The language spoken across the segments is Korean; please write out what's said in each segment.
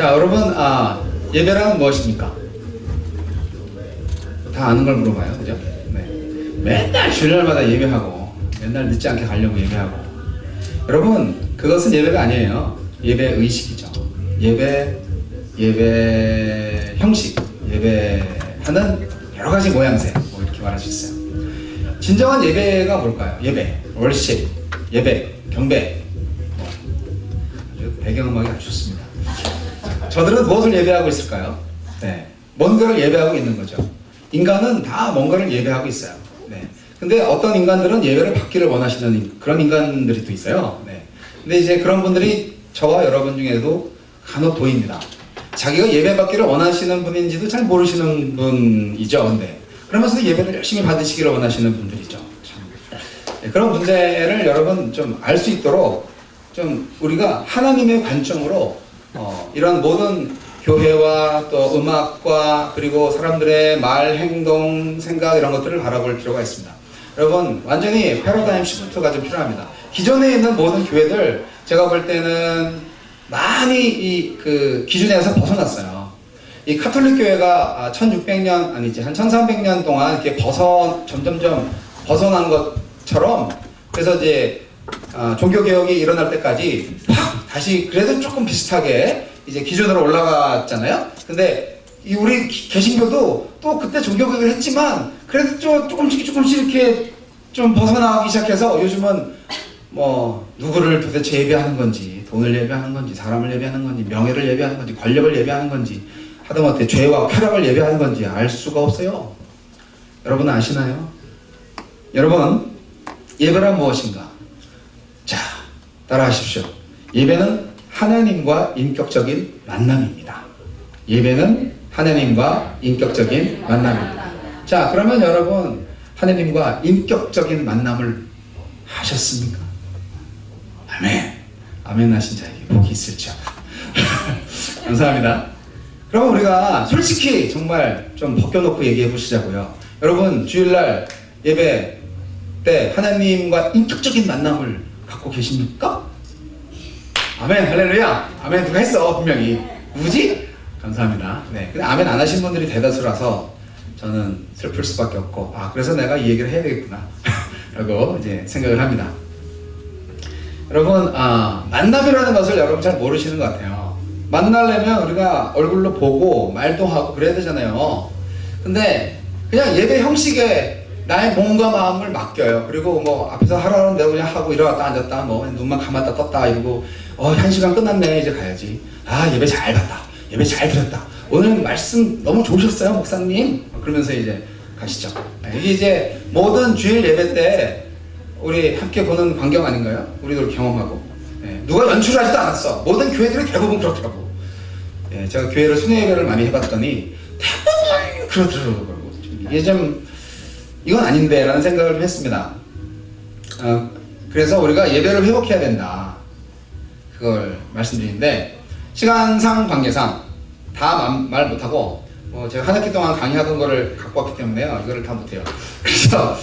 자, 여러분, 예배란 무엇입니까? 다 아는 걸 물어봐요, 그죠? 네. 맨날 주일날마다 예배하고, 맨날 늦지 않게 가려고 예배하고. 여러분, 그것은 예배가 아니에요. 예배 의식이죠. 예배 형식, 예배하는 여러 가지 모양새, 뭐 이렇게 말할 수 있어요. 진정한 예배가 뭘까요? 예배, 월십, 예배, 경배. 배경음악이 아주 좋습니다. 저들은 무엇을 예배하고 있을까요? 네, 뭔가를 예배하고 있는 거죠. 인간은 다 뭔가를 예배하고 있어요. 네. 근데 어떤 인간들은 예배를 받기를 원하시는 그런 인간들이 또 있어요. 네. 근데 이제 그런 분들이 저와 여러분 중에도 간혹 보입니다. 자기가 예배 받기를 원하시는 분인지도 잘 모르시는 분이죠. 근데 그러면서도 예배를 열심히 받으시기를 원하시는 분들이죠. 참. 네, 그런 문제를 여러분 좀 알 수 있도록 좀 우리가 하나님의 관점으로 이런 모든 교회와 또 음악과 그리고 사람들의 말, 행동, 생각 이런 것들을 바라볼 필요가 있습니다. 여러분 완전히 패러다임 시프트가 좀 필요합니다. 기존에 있는 모든 교회들 제가 볼 때는 많이 그 기준에서 벗어났어요. 이 카톨릭 교회가 1600년 아니지 한 1300년 동안 이렇게 점점점 벗어난 것처럼 그래서 이제 종교개혁이 일어날 때까지 팍 다시 그래도 조금 비슷하게 이제 기준으로 올라갔잖아요. 근데 우리 개신교도 또 그때 종교개혁을 했지만 그래도 조금씩 이렇게 좀 벗어나기 시작해서 요즘은 뭐 누구를 도대체 예배하는 건지, 돈을 예배하는 건지, 사람을 예배하는 건지, 명예를 예배하는 건지, 권력을 예배하는 건지, 하다못해 죄와 쾌락을 예배하는 건지 알 수가 없어요. 여러분 아시나요? 여러분 예배란 무엇인가? 자, 따라하십시오. 예배는 하나님과 인격적인 만남입니다. 예배는 하나님과 인격적인 만남입니다. 자, 그러면 여러분 하나님과 인격적인 만남을 하셨습니까? 아멘. 아멘 하신 자에게 복이 있을지어다. 감사합니다. 그럼 우리가 솔직히 정말 좀 벗겨놓고 얘기해 보시자고요. 여러분 주일날 예배 때 하나님과 인격적인 만남을 갖고 계십니까? 아멘, 할렐루야. 아멘 누가 했어 분명히. 누구지? 감사합니다. 네, 근데 아멘 안 하신 분들이 대다수라서 저는 슬플 수밖에 없고 그래서 내가 이 얘기를 해야 되겠구나 라고 이제 생각을 합니다. 여러분 만남이라는 것을 여러분 잘 모르시는 것 같아요. 만나려면 우리가 얼굴로 보고 말도 하고 그래야 되잖아요. 근데 그냥 예배 형식에 나의 몸과 마음을 맡겨요. 그리고 뭐 앞에서 하라는 대로 그냥 하고 일어났다 앉았다 뭐 눈만 감았다 떴다 이러고 1시간 끝났네 이제 가야지. 예배 잘 봤다. 예배 잘 들었다. 오늘 말씀 너무 좋으셨어요 목사님. 그러면서 이제 가시죠. 이게 이제 모든 주일 예배 때 우리 함께 보는 광경 아닌가요? 우리도 경험하고. 누가 연출하지도 않았어. 모든 교회들이 대부분 그렇더라고. 제가 교회를 순회 예배를 많이 해봤더니 대부분 그렇더라고요. 이게 좀 이건 아닌데 라는 생각을 좀 했습니다. 그래서 우리가 예배를 회복해야 된다. 그걸 말씀드리는데 시간상 관계상 다 말 못하고 제가 한 학기 동안 강의하던 거를 갖고 왔기 때문에요. 이거를 다 못해요. 그래서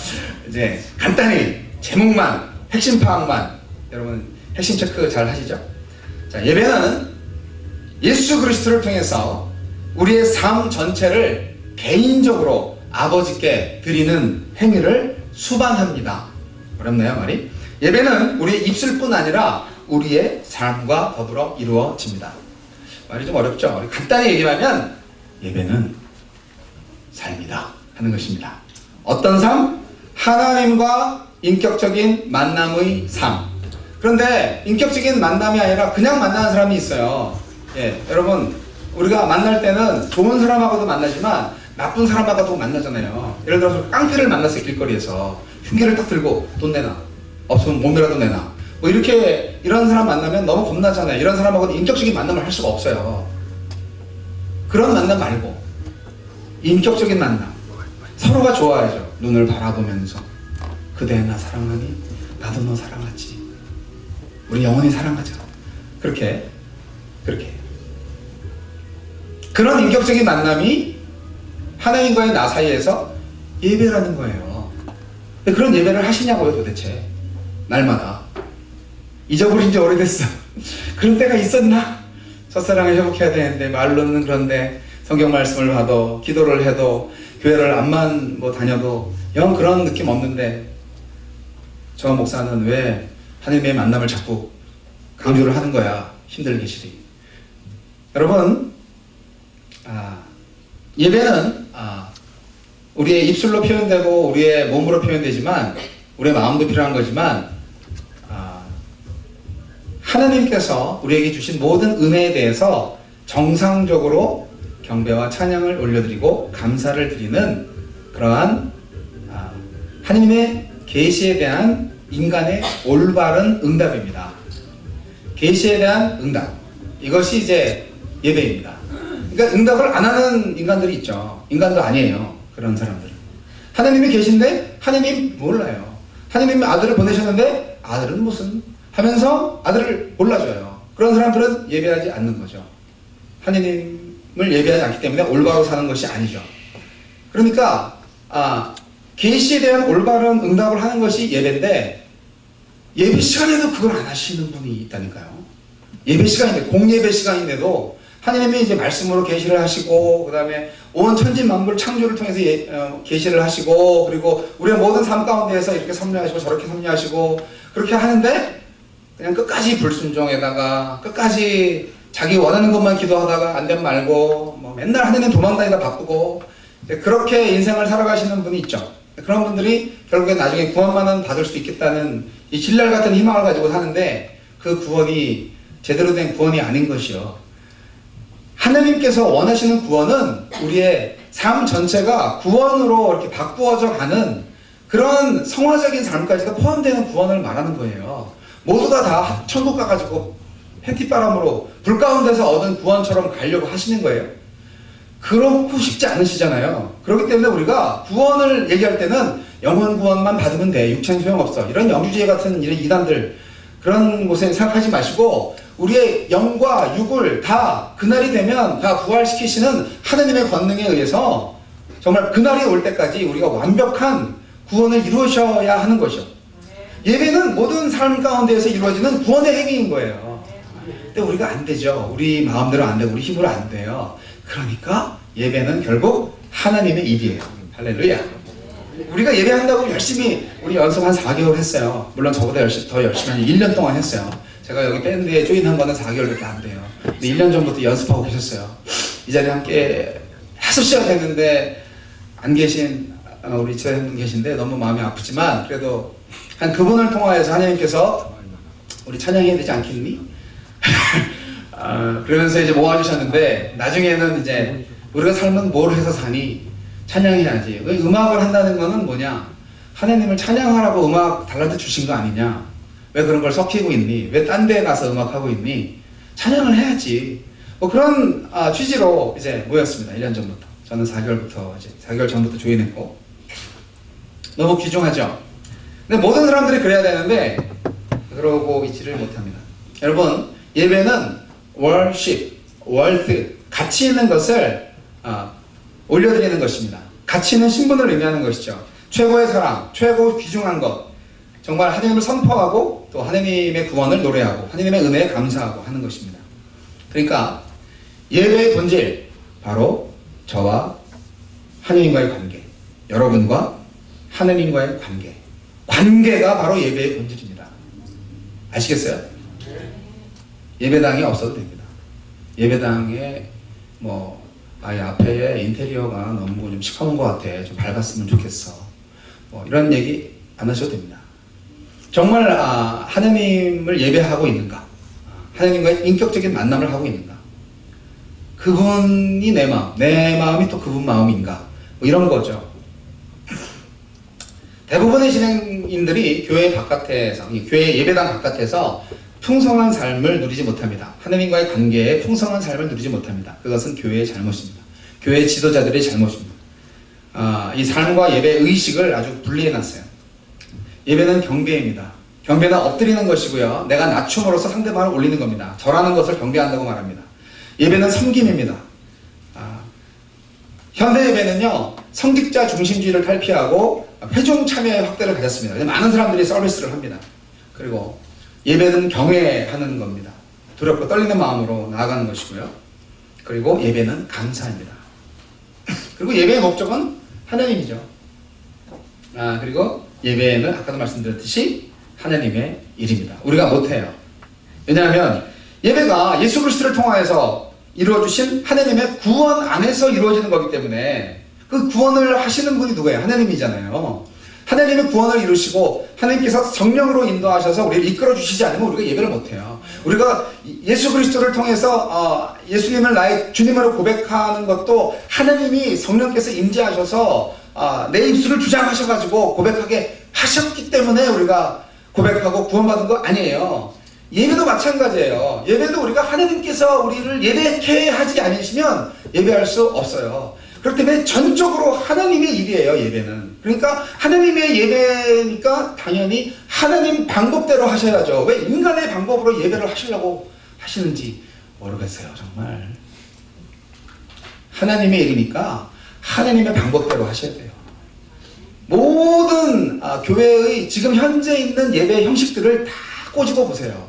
이제 간단히 제목만 핵심 파악만 여러분 핵심 체크 잘 하시죠? 자, 예배는 예수 그리스도를 통해서 우리의 삶 전체를 개인적으로 아버지께 드리는 행위를 수반합니다. 어렵나요 말이? 예배는 우리의 입술뿐 아니라 우리의 삶과 더불어 이루어집니다. 말이 좀 어렵죠? 간단히 얘기하면 예배는 삶이다 하는 것입니다. 어떤 삶? 하나님과 인격적인 만남의 삶. 그런데 인격적인 만남이 아니라 그냥 만나는 사람이 있어요. 여러분 우리가 만날 때는 좋은 사람하고도 만나지만 나쁜 사람하고도 만나잖아요. 예를 들어서 깡패를 만났어요. 길거리에서 흉기를 딱 들고 돈 내놔, 없으면 몸이라도 내놔, 뭐 이렇게 이런 사람 만나면 너무 겁나잖아요. 이런 사람하고는 인격적인 만남을 할 수가 없어요. 그런 만남 말고 인격적인 만남, 서로가 좋아야죠. 눈을 바라보면서 그대 나 사랑하니? 나도 너 사랑하지. 우리 영원히 사랑하자. 그렇게 그런 인격적인 만남이 하나님과의 나 사이에서 예배라는 거예요. 근데 그런 예배를 하시냐고요 도대체. 날마다 잊어버린 지 오래됐어. 그런 때가 있었나? 첫사랑을 회복해야 되는데 말로는 그런데 성경 말씀을 봐도 기도를 해도 교회를 암만 뭐 다녀도 영 그런 느낌 없는데 저 목사는 왜 하나님의 만남을 자꾸 강조를 하는 거야. 힘들게 시리. 여러분, 예배는 우리의 입술로 표현되고 우리의 몸으로 표현되지만 우리의 마음도 필요한 거지만 하나님께서 우리에게 주신 모든 은혜에 대해서 정상적으로 경배와 찬양을 올려드리고 감사를 드리는 그러한 하나님의 계시에 대한 인간의 올바른 응답입니다. 계시에 대한 응답, 이것이 이제 예배입니다. 그러니까 응답을 안 하는 인간들이 있죠. 인간도 아니에요. 그런 사람들은 하나님이 계신데 하나님 몰라요. 하나님이 아들을 보내셨는데 아들은 무슨 하면서 아들을 몰라줘요. 그런 사람들은 예배하지 않는 거죠. 하나님을 예배하지 않기 때문에 올바로 사는 것이 아니죠. 그러니까 계시에 대한 올바른 응답을 하는 것이 예배인데 예배 시간에도 그걸 안 하시는 분이 있다니까요. 예배 시간인데 공예배 시간인데도 하나님이 이제 말씀으로 계시를 하시고 그 다음에 온 천지 만물 창조를 통해서 계시를 하시고 그리고 우리의 모든 삶 가운데에서 이렇게 섭리하시고 저렇게 섭리하시고 그렇게 하는데 그냥 끝까지 불순종에다가 끝까지 자기 원하는 것만 기도하다가 안 되면 말고 뭐 맨날 하나님 도망다니다 바쁘고 그렇게 인생을 살아가시는 분이 있죠. 그런 분들이 결국에 나중에 구원만은 받을 수 있겠다는 이 신랄 같은 희망을 가지고 사는데 그 구원이 제대로 된 구원이 아닌 것이요. 하나님께서 원하시는 구원은 우리의 삶 전체가 구원으로 이렇게 바꾸어져 가는 그런 성화적인 삶까지도 포함되는 구원을 말하는 거예요. 모두가 다 천국 가가지고 팬티바람으로 불 가운데서 얻은 구원처럼 가려고 하시는 거예요. 그렇고 싶지 않으시잖아요. 그렇기 때문에 우리가 구원을 얘기할 때는 영혼 구원만 받으면 돼. 육체는 소용없어. 이런 영주주의 같은 이런 이단들 그런 곳에 생각하지 마시고 우리의 영과 육을 다 그날이 되면 다 부활시키시는 하나님의 권능에 의해서 정말 그날이 올 때까지 우리가 완벽한 구원을 이루셔야 하는 것이죠. 예배는 모든 삶 가운데에서 이루어지는 구원의 행위인 거예요. 근데 우리가 안 되죠. 우리 마음대로 안 되고 우리 힘으로 안 돼요. 그러니까 예배는 결국 하나님의 일이에요. 할렐루야. 우리가 예배한다고 열심히 우리 연습 한 4개월 했어요. 물론 저보다 더 열심히 한 1년 동안 했어요. 제가 여기 밴드에 조인한 거는 4개월밖에 안 돼요. 근데 1년 전부터 연습하고 계셨어요. 이 자리에 함께 하셨어야 됐는데 안 계신 우리 지사님분 계신데 너무 마음이 아프지만 그래도 한 그분을 통하여서 하나님께서 우리 찬양해야 되지 않겠니? 그러면서 이제 모아주셨는데 나중에는 이제 우리가 살면 뭘 해서 사니? 찬양해야지. 음악을 한다는 거는 뭐냐? 하나님을 찬양하라고 음악 달란트 주신 거 아니냐? 왜 그런 걸 섞이고 있니? 왜 딴 데 가서 음악하고 있니? 찬양을 해야지. 뭐 그런 취지로 이제 모였습니다. 1년 전부터. 저는 4개월부터 이제 4개월 전부터 조인했고 너무 귀중하죠? 근데 모든 사람들이 그래야 되는데 그러고 있지를 못합니다. 여러분 예배는 worship, worth 가치 있는 것을 올려드리는 것입니다. 가치 있는 신분을 의미하는 것이죠. 최고의 사랑, 최고 귀중한 것 정말 하나님을 선포하고 또 하나님의 구원을 노래하고 하나님의 은혜에 감사하고 하는 것입니다. 그러니까 예배의 본질 바로 저와 하나님과의 관계, 여러분과 하나님과의 관계가 바로 예배의 본질입니다. 아시겠어요? 예배당이 없어도 됩니다. 예배당에 뭐 앞에 인테리어가 너무 좀 시커먼 것 같아. 좀 밝았으면 좋겠어. 뭐 이런 얘기 안 하셔도 됩니다. 정말 하나님을 예배하고 있는가? 하나님과의 인격적인 만남을 하고 있는가? 그분이 내 마음, 내 마음이 또 그분 마음인가? 뭐 이런 거죠. 대부분의 진행인들이 교회 바깥에서, 교회 예배당 바깥에서 풍성한 삶을 누리지 못합니다. 하나님과의 관계에 풍성한 삶을 누리지 못합니다. 그것은 교회의 잘못입니다. 교회 지도자들의 잘못입니다. 이 삶과 예배 의식을 아주 분리해놨어요. 예배는 경배입니다. 경배는 엎드리는 것이고요. 내가 낮춤으로써 상대방을 올리는 겁니다. 절하는 것을 경배한다고 말합니다. 예배는 섬김입니다. 현대 예배는요, 성직자 중심주의를 탈피하고 회중 참여의 확대를 가졌습니다. 많은 사람들이 서비스를 합니다. 그리고 예배는 경외하는 겁니다. 두렵고 떨리는 마음으로 나아가는 것이고요. 그리고 예배는 감사입니다. 그리고 예배의 목적은 하나님이죠. 그리고 예배는 아까도 말씀드렸듯이 하나님의 일입니다. 우리가 못해요. 왜냐하면 예배가 예수 그리스도를 통하여서 이루어주신 하나님의 구원 안에서 이루어지는 거기 때문에 그 구원을 하시는 분이 누구예요? 하나님이잖아요. 하나님의 구원을 이루시고 하나님께서 성령으로 인도하셔서 우리를 이끌어 주시지 않으면 우리가 예배를 못해요. 우리가 예수 그리스도를 통해서 예수님을 나의 주님으로 고백하는 것도 하나님이 성령께서 임재하셔서 내 입술을 주장하셔가지고 고백하게 하셨기 때문에 우리가 고백하고 구원받은 거 아니에요. 예배도 마찬가지예요. 예배도 우리가 하나님께서 우리를 예배케 하지 않으시면 예배할 수 없어요. 그렇기 때문에 전적으로 하나님의 일이에요, 예배는. 그러니까 하나님의 예배니까 당연히 하나님 방법대로 하셔야죠. 왜 인간의 방법으로 예배를 하시려고 하시는지 모르겠어요, 정말. 하나님의 일이니까 하나님의 방법대로 하셔야 돼요. 모든 교회의 지금 현재 있는 예배 형식들을 다 꼬집어 보세요.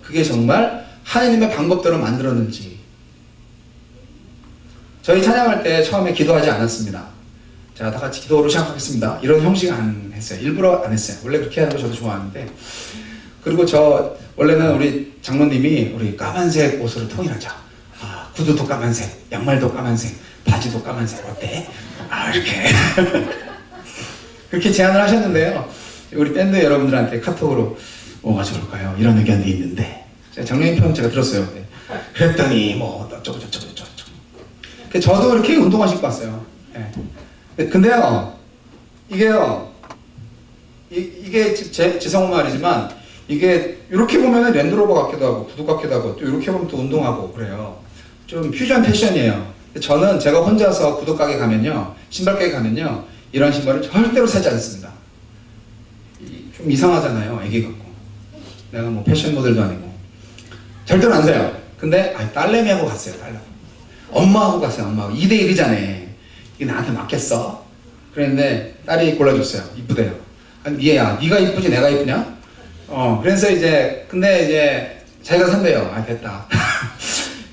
그게 정말 하나님의 방법대로 만들었는지. 저희 찬양할 때 처음에 기도하지 않았습니다. 자, 다 같이 기도로 시작하겠습니다. 이런 형식 안 했어요. 일부러 안 했어요. 원래 그렇게 하는 거 저도 좋아하는데. 그리고 원래는 우리 장로님이 우리 까만색 옷을 통일하자. 구두도 까만색, 양말도 까만색, 바지도 까만색. 어때? 이렇게. 그렇게 제안을 하셨는데요. 우리 밴드 여러분들한테 카톡으로 뭐가 좋을까요? 이런 의견이 있는데. 장로님 편 제가 들었어요. 그랬더니 어쩌고. 저도 이렇게 운동화 신고 왔어요. 네. 근데요, 이게 지성은 말이지만, 이게 이렇게 보면 랜드로버 같기도 하고, 구두 같기도 하고, 또 이렇게 보면 또 운동하고 그래요. 좀 퓨전 패션이에요. 저는 제가 혼자서 구두 가게 가면요, 신발 가게 가면요, 이런 신발을 절대로 사지 않습니다. 좀 이상하잖아요, 애기 같고. 내가 뭐 패션 모델도 아니고. 절대로 안 사요. 근데 딸내미하고 갔어요, 딸내미. 엄마하고 갔어요, 엄마하고. 2대1이잖아요. 이게 나한테 맞겠어? 그랬는데 딸이 골라줬어요. 이쁘대요. 얘야, 네가 이쁘지 내가 이쁘냐? 그래서 근데 이제 자기가 산대요. 됐다.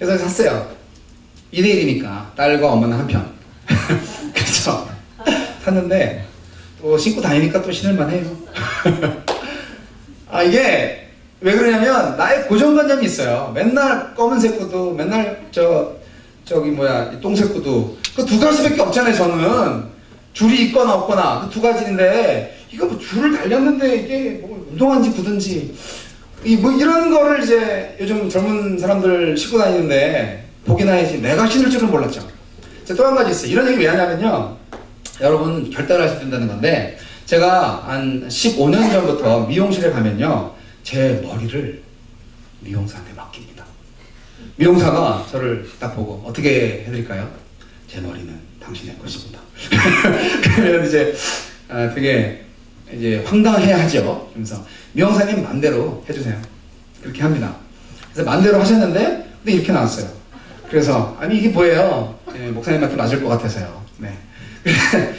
그래서 샀어요. 2대1이니까 딸과 엄마는 한편. 그래서 샀는데 또 신고 다니니까 또 신을만 해요. 이게 왜 그러냐면 나의 고정관념이 있어요. 맨날 검은색 구두, 맨날 똥색 구두. 그 두 가지밖에 없잖아요, 저는. 줄이 있거나 없거나 그 두 가지인데, 이거 뭐 줄을 달렸는데 이게 뭐 운동화인지 구두인지 이런 거를 이제 요즘 젊은 사람들 신고 다니는데 보기나 해야지 내가 신을 줄은 몰랐죠. 또 한 가지 있어요. 이런 얘기 왜 하냐면요, 여러분 결단을 하셔야 된다는 건데, 제가 한 15년 전부터 미용실에 가면요, 제 머리를 미용사한테 맡깁니다. 미용사가 저를 딱 보고 어떻게 해드릴까요? 제 머리는 당신의 것입니다. 그러면 이제 되게 이제 황당해야 하죠. 그래서 미용사님 맘대로 해주세요. 그렇게 합니다. 그래서 맘대로 하셨는데 근데 이렇게 나왔어요. 그래서 이게 뭐예요? 목사님한테 맞을 것 같아서요. 네.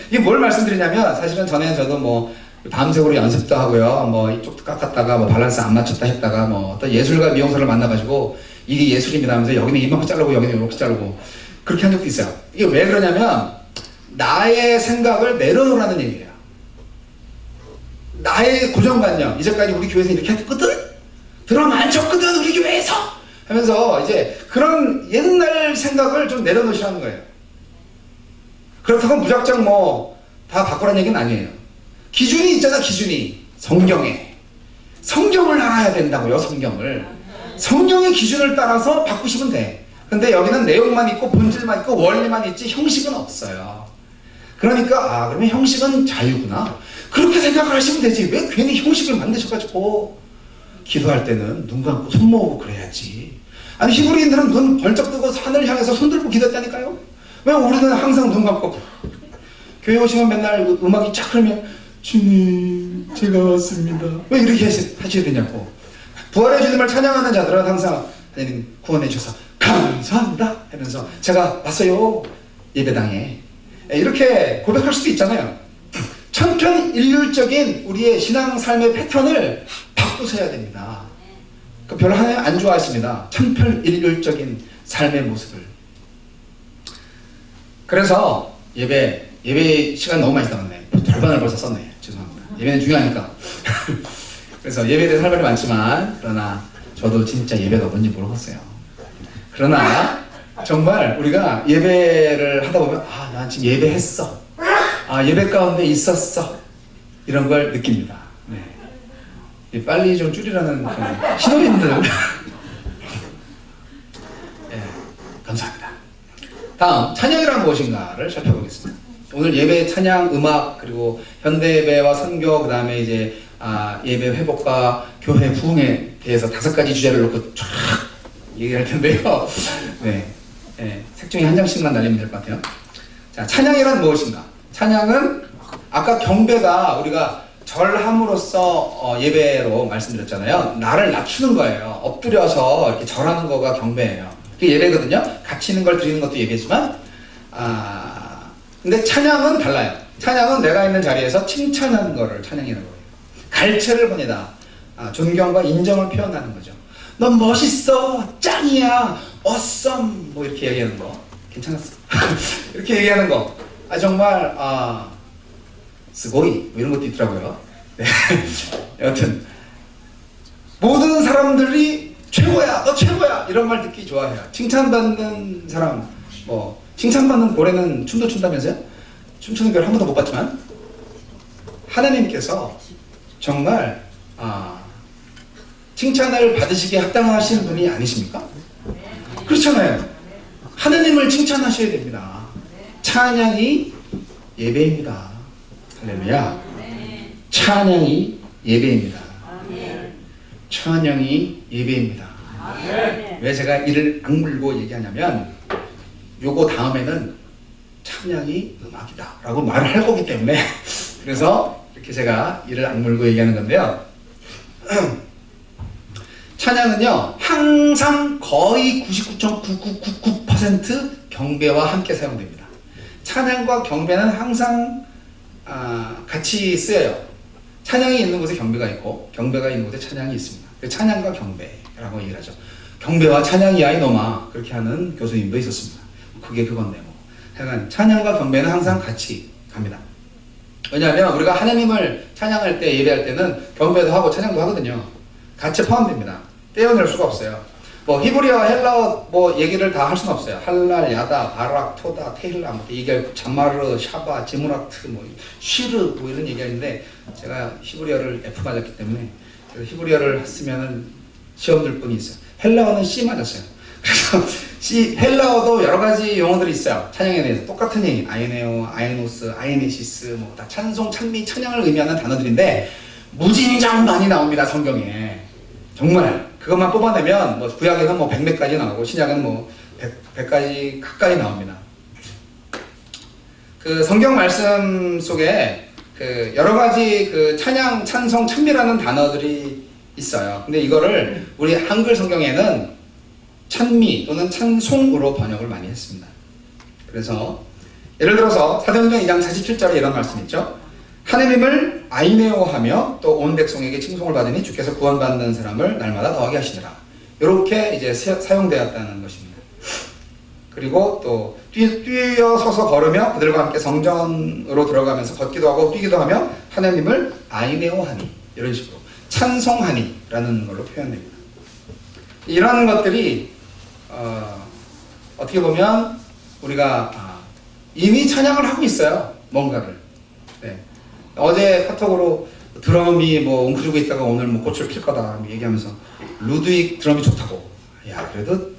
이게 뭘 말씀드리냐면, 사실은 전에 저도 밤새우로 연습도 하고요, 이쪽도 깎았다가 밸런스 안 맞췄다 했다가 어떤 예술가 미용사를 만나가지고 이게 예술입니다 하면서 여기는 이만큼 자르고 여기는 이렇게 자르고 그렇게 한 적도 있어요. 이게 왜 그러냐면 나의 생각을 내려놓으라는 얘기예요. 나의 고정관념, 이제까지 우리 교회에서 이렇게 했거든? 드럼 안 쳤거든 우리 교회에서! 하면서 이제 그런 옛날 생각을 좀 내려놓으시라는 거예요. 그렇다고 무작정 다 바꾸라는 얘기는 아니에요. 기준이 있잖아, 기준이. 성경을 알아야 된다고요, 성경을. 성경의 기준을 따라서 바꾸시면 돼. 근데 여기는 내용만 있고 본질만 있고 원리만 있지 형식은 없어요. 그러니까 그러면 형식은 자유구나, 그렇게 생각을 하시면 되지. 왜 괜히 형식을 만드셔가지고. 기도할 때는 눈 감고 손 모으고 그래야지. 히브리인들은 눈 벌쩍 뜨고 하늘 향해서 손 들고 기도했다니까요. 왜 우리는 항상 눈 감고. 교회 오시면 맨날 음악이 쫙 흐르면 주님 제가 왔습니다, 왜 이렇게 하셔야 되냐고. 부활의 주님을 찬양하는 자들은 항상 하나님 구원해 주셔서 감사합니다 하면서 제가 왔어요, 예배당에. 이렇게 고백할 수도 있잖아요. 천편일률적인 우리의 신앙 삶의 패턴을 바꾸셔야 됩니다. 별로 하나님 안 좋아하십니다. 천편일률적인 삶의 모습을. 그래서 예배 시간 너무 많이 나왔네. 절반을 벌써 썼네. 죄송합니다. 예배는 중요하니까. 그래서 예배에 대해서 할 말이 많지만, 그러나 저도 진짜 예배가 뭔지 모르겠어요. 그러나 정말 우리가 예배를 하다 보면 난 지금 예배했어. 예배 가운데 있었어. 이런 걸 느낍니다. 네. 빨리 좀 줄이라는 신호님들. 네, 감사합니다. 다음, 찬양이란 무엇인가를 살펴보겠습니다. 오늘 예배, 찬양, 음악, 그리고 현대 예배와 선교, 그 다음에 이제 예배 회복과 교회 부흥에 대해서 5가지 주제를 놓고 쫙 얘기할 텐데요. 네. 네. 색종이 한 장씩만 날리면 될 것 같아요. 자, 찬양이란 무엇인가? 찬양은 아까 경배가 우리가 절함으로써 예배로 말씀드렸잖아요. 나를 낮추는 거예요. 엎드려서 이렇게 절하는 거가 경배예요. 그게 예배거든요. 같이 있는 걸 드리는 것도 예배지만, 근데 찬양은 달라요. 찬양은 내가 있는 자리에서 칭찬하는 거를 찬양이라고 해요. 갈채를 보내다. 존경과 인정을 표현하는 거죠. 넌 멋있어, 짱이야, awesome, 뭐 이렇게 얘기하는 거. 괜찮았어. 이렇게 얘기하는 거. 정말, 스고이, 뭐 이런 것도 있더라고요. 네. 여튼, 모든 사람들이 최고야, 너 최고야, 이런 말 듣기 좋아해요. 칭찬받는 사람, 칭찬받는 고래는 춤도 춘다면서요? 춤추는 걸 한 번도 못 봤지만, 하나님께서 정말, 칭찬을 받으시기에 합당하신 분이 아니십니까? 그렇잖아요. 하나님을 칭찬하셔야 됩니다. 찬양이 예배입니다. 할렐루야. 찬양이 예배입니다. 찬양이 예배입니다. 왜 제가 이를 악물고 얘기하냐면, 요거 다음에는 찬양이 음악이다 라고 말을 할 거기 때문에 그래서 이렇게 제가 이를 악물고 얘기하는 건데요. 찬양은요, 항상 거의 99.9999% 경배와 함께 사용됩니다. 찬양과 경배는 항상 같이 쓰여요. 찬양이 있는 곳에 경배가 있고 경배가 있는 곳에 찬양이 있습니다. 찬양과 경배라고 얘기를 하죠. 경배와 찬양이야 이놈아, 그렇게 하는 교수님도 있었습니다. 그게 그건데 뭐. 하여간 찬양과 경배는 항상 같이 갑니다. 왜냐하면 우리가 하나님을 찬양할 때, 예배할 때는 경배도 하고 찬양도 하거든요. 같이 포함됩니다. 떼어낼 수가 없어요. 히브리어, 헬라어 얘기를 다 할 수는 없어요. 할랄, 야다, 바락, 토다, 테힐라, 이게 자마르, 샤바, 제무라트, 쉬르 이런 얘기하는데, 제가 히브리어를 F 맞았기 때문에 히브리어를 했으면은 시험 들 뿐이 있어요. 헬라어는 C 맞았어요. 그래서 헬라어도 여러 가지 용어들이 있어요. 찬양에 대해서 똑같은 얘기, 아이네오, 아이노스, 아이네시스, 다 찬송, 찬미, 찬양을 의미하는 단어들인데 무진장 많이 나옵니다, 성경에. 정말 그것만 뽑아내면 구약에는 100몇 가지 나오고 신약은 100가지 가까이 나옵니다. 그 성경 말씀 속에 여러 가지 찬양, 찬송, 찬미라는 단어들이 있어요. 근데 이거를 우리 한글 성경에는 찬미 또는 찬송으로 번역을 많이 했습니다. 그래서 예를 들어서 사도행전 2장 47절에 이런 말씀 있죠. 하느님을 아이네오하며 또 온 백성에게 칭송을 받으니 주께서 구원받는 사람을 날마다 더하게 하시니라. 이렇게 이제 사용되었다는 것입니다. 그리고 또 뛰어서서 걸으며 그들과 함께 성전으로 들어가면서 걷기도 하고 뛰기도 하며 하나님을 아이네오하니, 이런 식으로 찬송하니 라는 걸로 표현됩니다. 이런 것들이 어떻게 보면 우리가 이미 찬양을 하고 있어요. 뭔가를. 네. 어제 카톡으로 드럼이 웅크리고 있다가 오늘 꽃을 필 거다 얘기하면서 루드윅 드럼이 좋다고. 야, 그래도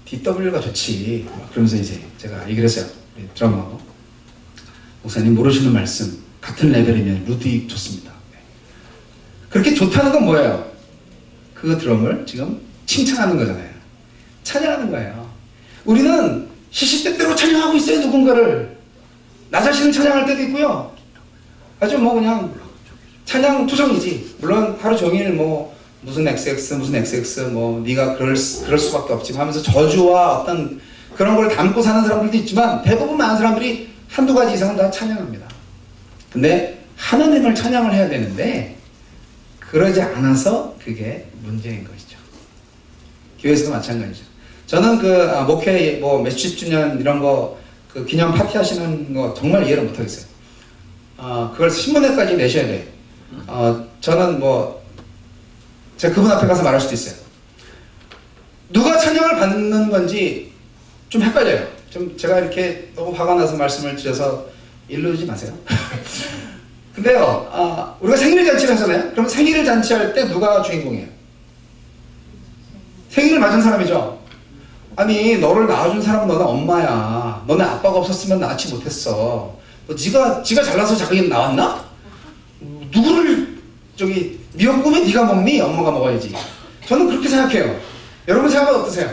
DW가 좋지. 그러면서 이제 제가 얘기를 했어요. 드럼하고. 목사님 모르시는 말씀, 같은 레벨이면 루드윅 좋습니다. 네. 그렇게 좋다는 건 뭐예요? 그 드럼을 지금 칭찬하는 거잖아요. 찬양하는 거예요. 우리는 시시때때로 찬양하고 있어요, 누군가를. 나 자신을 찬양할 때도 있고요. 아주 그냥 찬양 투성이지. 물론 하루 종일 무슨 XX 무슨 XX 네가 그럴 수밖에 없지 하면서 저주와 어떤 그런 걸 담고 사는 사람들도 있지만, 대부분 많은 사람들이 한두 가지 이상은 다 찬양합니다. 근데 하나님을 찬양을 해야 되는데 그러지 않아서 그게 문제인 것이죠. 교회에서도 마찬가지죠. 저는 목회 몇십 주년 이런 거 그 기념 파티 하시는 거 정말 이해를 못하겠어요. 그걸 신문에까지 내셔야 돼요. 저는 제가 그분 앞에 가서 말할 수도 있어요. 누가 찬양을 받는 건지 좀 헷갈려요. 좀 제가 이렇게 너무 화가 나서 말씀을 드려서 일르지 마세요. 근데요, 우리가 생일 잔치를 하잖아요. 그럼 생일 잔치할 때 누가 주인공이에요? 생일을 맞은 사람이죠. 아니, 너를 낳아준 사람은 너네 엄마야. 너네 아빠가 없었으면 낳지 못했어. 지가 잘나서 자기는 나왔나? 누구를 미역 꿈에 네가 먹니? 엄마가 먹어야지. 저는 그렇게 생각해요. 여러분 생각은 어떠세요?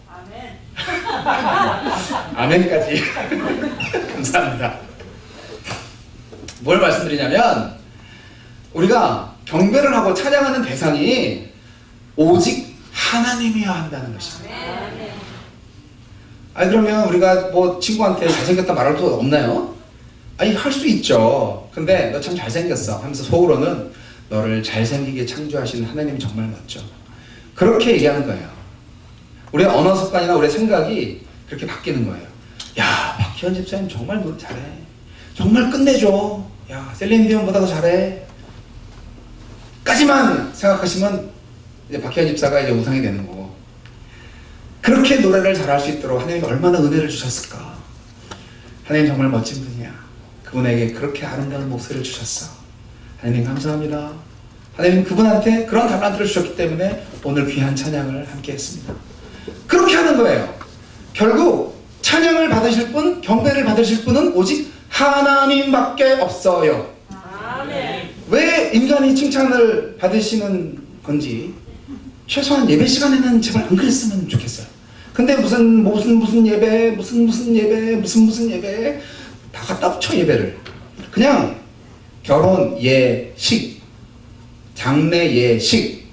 아멘. 아멘까지. 감사합니다. 뭘 말씀드리냐면 우리가 경배를 하고 찬양하는 대상이 오직 하나님이어야 한다는 것입니다. 아니 그러면 우리가 친구한테 잘생겼다 말할 수 없나요? 아니 할 수 있죠. 근데 너 참 잘생겼어 하면서 속으로는 너를 잘생기게 창조하신 하나님이 정말 멋져. 그렇게 얘기하는 거예요. 우리의 언어 습관이나 우리의 생각이 그렇게 바뀌는 거예요. 야, 박희원 집사님 정말 노래 잘해. 정말 끝내줘. 야, 셀린디온보다 더 잘해. 까지만 생각하시면 이제 박희원 집사가 이제 우상이 되는 거고. 그렇게 노래를 잘할 수 있도록 하나님이 얼마나 은혜를 주셨을까. 하나님 정말 멋진 분이야. 그분에게 그렇게 아름다운 목소리를 주셨어. 하나님 감사합니다. 하나님 그분한테 그런 달란트를 주셨기 때문에 오늘 귀한 찬양을 함께 했습니다. 그렇게 하는 거예요. 결국 찬양을 받으실 분, 경배를 받으실 분은 오직 하나님밖에 없어요. 아멘. 왜 인간이 칭찬을 받으시는 건지 최소한 예배 시간에는 제발 안 그랬으면 좋겠어요. 근데 무슨 예배, 무슨 예배, 무슨 예배 다 갖다 붙여 예배를. 그냥 결혼 예식, 장례 예식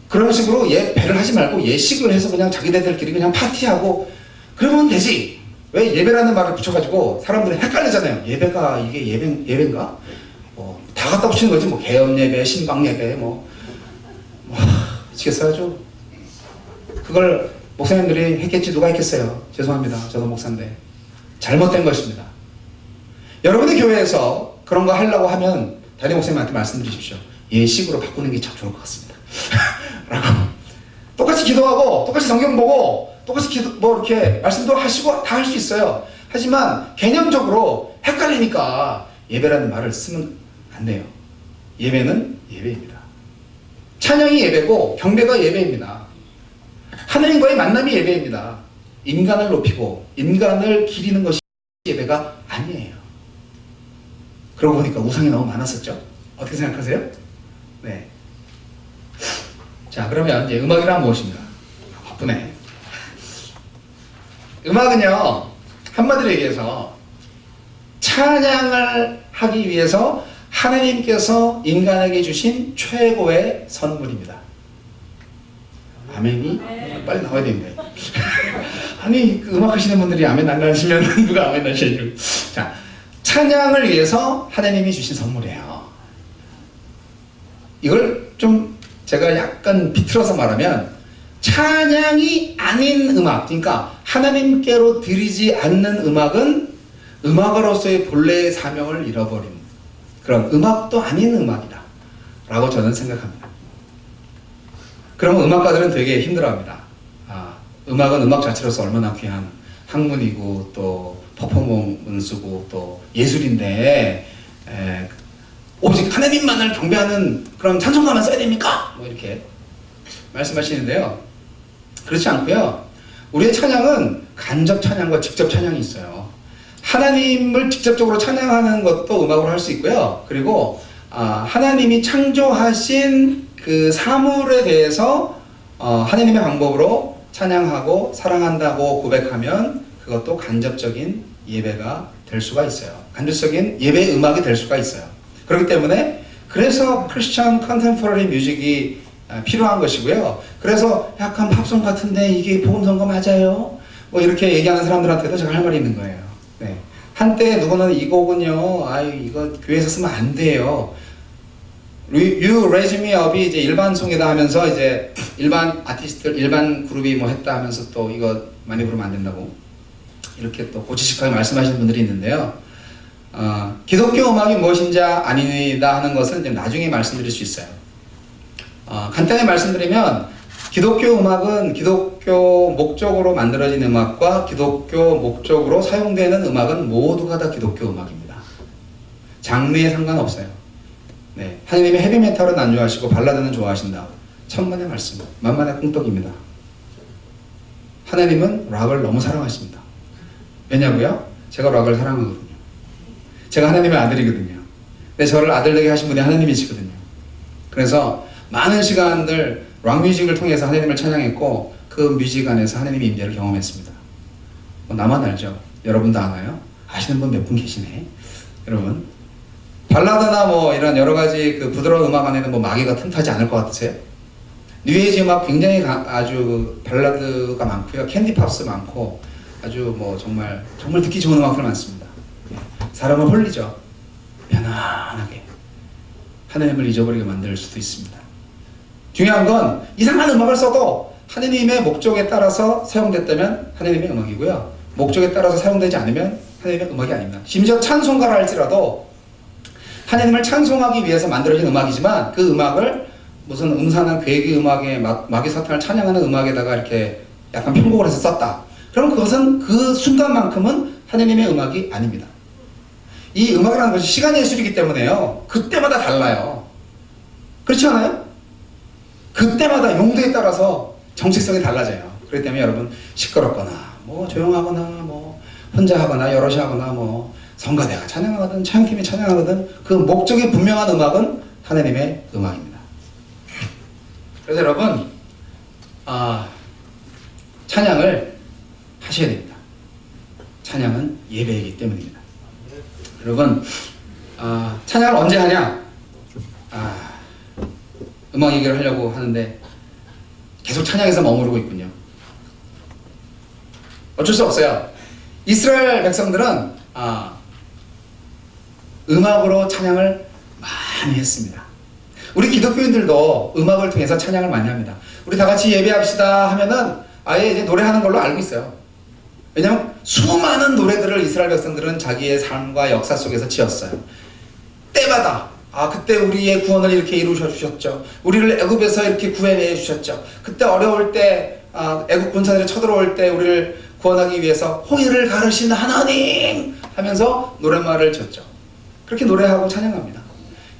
그런 식으로 예배를 하지 말고 예식을 해서 그냥 자기네들끼리 그냥 파티하고 그러면 되지. 왜 예배라는 말을 붙여가지고 사람들이 헷갈리잖아요. 예배가 이게 예배인가? 다 갖다 붙이는 거지. 개업 예배, 신방 예배 미치겠어요 아주. 그걸 목사님들이 했겠지 누가 했겠어요. 죄송합니다. 저도 목사인데 잘못된 것입니다. 여러분의 교회에서 그런 거 하려고 하면 담임 목사님한테 말씀드리십시오. 예식으로 바꾸는 게 참 좋을 것 같습니다. 라고 똑같이 기도하고 똑같이 성경 보고 똑같이 이렇게 말씀도 하시고 다 할 수 있어요. 하지만 개념적으로 헷갈리니까 예배라는 말을 쓰면 안 돼요. 예배는 예배입니다. 찬양이 예배고 경배가 예배입니다. 하나님과의 만남이 예배입니다. 인간을 높이고 인간을 기리는 것이 예배가 아니에요. 그러고 보니까 우상이 너무 많았었죠. 어떻게 생각하세요? 네. 자, 그러면 이제 음악이란 무엇인가? 바쁘네. 음악은요, 한마디로 얘기해서 찬양을 하기 위해서 하나님께서 인간에게 주신 최고의 선물입니다. 아멘이 빨리 나와야 됩니다. 아니, 음악 하시는 분들이 아멘 안 하시면 누가 아멘 하시는. 자, 찬양을 위해서 하나님이 주신 선물이에요. 이걸 좀 제가 약간 비틀어서 말하면 찬양이 아닌 음악, 그러니까 하나님께로 드리지 않는 음악은 음악으로서의 본래의 사명을 잃어버린 그런 음악도 아닌 음악이다 라고 저는 생각합니다. 그러면 음악가들은 되게 힘들어합니다. 음악은 음악 자체로서 얼마나 귀한 학문이고 또 퍼포먼스고 또 예술인데 오직 하나님만을 경배하는 그런 찬송가만 써야 됩니까? 이렇게 말씀하시는데요. 그렇지 않고요. 우리의 찬양은 간접 찬양과 직접 찬양이 있어요. 하나님을 직접적으로 찬양하는 것도 음악으로 할 수 있고요. 그리고 하나님이 창조하신 그 사물에 대해서 하나님의 방법으로 찬양하고 사랑한다고 고백하면 그것도 간접적인 예배가 될 수가 있어요. 간접적인 예배의 음악이 될 수가 있어요. 그렇기 때문에 그래서 크리스천 컨템포러리 뮤직이 필요한 것이고요. 그래서 약간 팝송 같은데 이게 복음성가 맞아요? 이렇게 얘기하는 사람들한테도 제가 할 말이 있는 거예요. 네. 한때 누구는 이 곡은요, 이거 교회에서 쓰면 안 돼요. You Raise Me Up이 이제 일반 송이다 하면서 이제 일반 아티스트들, 일반 그룹이 뭐 했다 하면서 또 이거 많이 부르면 안 된다고 이렇게 또 고지식하게 말씀하시는 분들이 있는데요. 기독교 음악이 무엇인지 아니다 하는 것은 이제 나중에 말씀드릴 수 있어요. 간단히 말씀드리면 기독교 음악은 기독교 목적으로 만들어진 음악과 기독교 목적으로 사용되는 음악은 모두가 다 기독교 음악입니다. 장르에 상관없어요. 네, 하느님이 헤비메탈은 안 좋아하시고 발라드는 좋아하신다. 천만의 말씀, 만만의 꿍떡입니다. 하나님은 락을 너무 사랑하십니다. 왜냐고요? 제가 락을 사랑하거든요. 제가 하나님의 아들이거든요. 근데 저를 아들 되게 하신 분이 하나님이시거든요. 그래서 많은 시간들 락 뮤직을 통해서 하나님을 찬양했고 그 뮤직 안에서 하나님의 임재를 경험했습니다. 나만 알죠? 여러분도 아나요? 아시는 분 몇 분 계시네. 여러분 발라드나 뭐 이런 여러 가지 그 부드러운 음악 안에는 뭐 마귀가 틈타지 않을 것 같으세요? 뉴에이지 음악 굉장히 아주 발라드가 많고요. 캔디팝스 많고 아주 뭐 정말 듣기 좋은 음악들 많습니다. 사람을 홀리죠. 편안하게 하나님을 잊어버리게 만들 수도 있습니다. 중요한 건 이상한 음악을 써도 하나님의 목적에 따라서 사용됐다면 하나님의 음악이고요. 목적에 따라서 사용되지 않으면 하나님의 음악이 아닙니다. 심지어 찬송가라 할지라도 하나님을 찬송하기 위해서 만들어진 음악이지만 그 음악을 무슨 음산한 괴기 음악에 마귀 사탄을 찬양하는 음악에다가 이렇게 약간 편곡을 해서 썼다. 그럼 그것은 그 순간만큼은 하나님의 음악이 아닙니다. 이 음악이라는 것이 시간의 예술이기 때문에요. 그때마다 달라요. 그렇지 않아요? 그때마다 용도에 따라서 정체성이 달라져요. 그렇기 때문에 여러분 시끄럽거나 뭐 조용하거나 뭐 혼자 하거나 여럿이 하거나 뭐 성가대가 찬양하거든 찬양팀이 찬양하거든 그 목적이 분명한 음악은 하나님의 음악입니다. 그래서 여러분 찬양을 하셔야 됩니다. 찬양은 예배이기 때문입니다. 여러분 찬양을 언제 하냐? 음악 얘기를 하려고 하는데 계속 찬양에서 머무르고 있군요. 어쩔 수 없어요. 이스라엘 백성들은 음악으로 찬양을 많이 했습니다. 우리 기독교인들도 음악을 통해서 찬양을 많이 합니다. 우리 다 같이 예배합시다 하면은 아예 이제 노래하는 걸로 알고 있어요. 왜냐하면 수많은 노래들을 이스라엘 백성들은 자기의 삶과 역사 속에서 지었어요. 때마다 그때 우리의 구원을 이렇게 이루셔 주셨죠. 우리를 애굽에서 이렇게 구해내 주셨죠. 그때 어려울 때 애굽 군사들이 쳐들어올 때 우리를 구원하기 위해서 홍해를 가르신 하나님 하면서 노랫말을 쳤죠. 그렇게 노래하고 찬양합니다.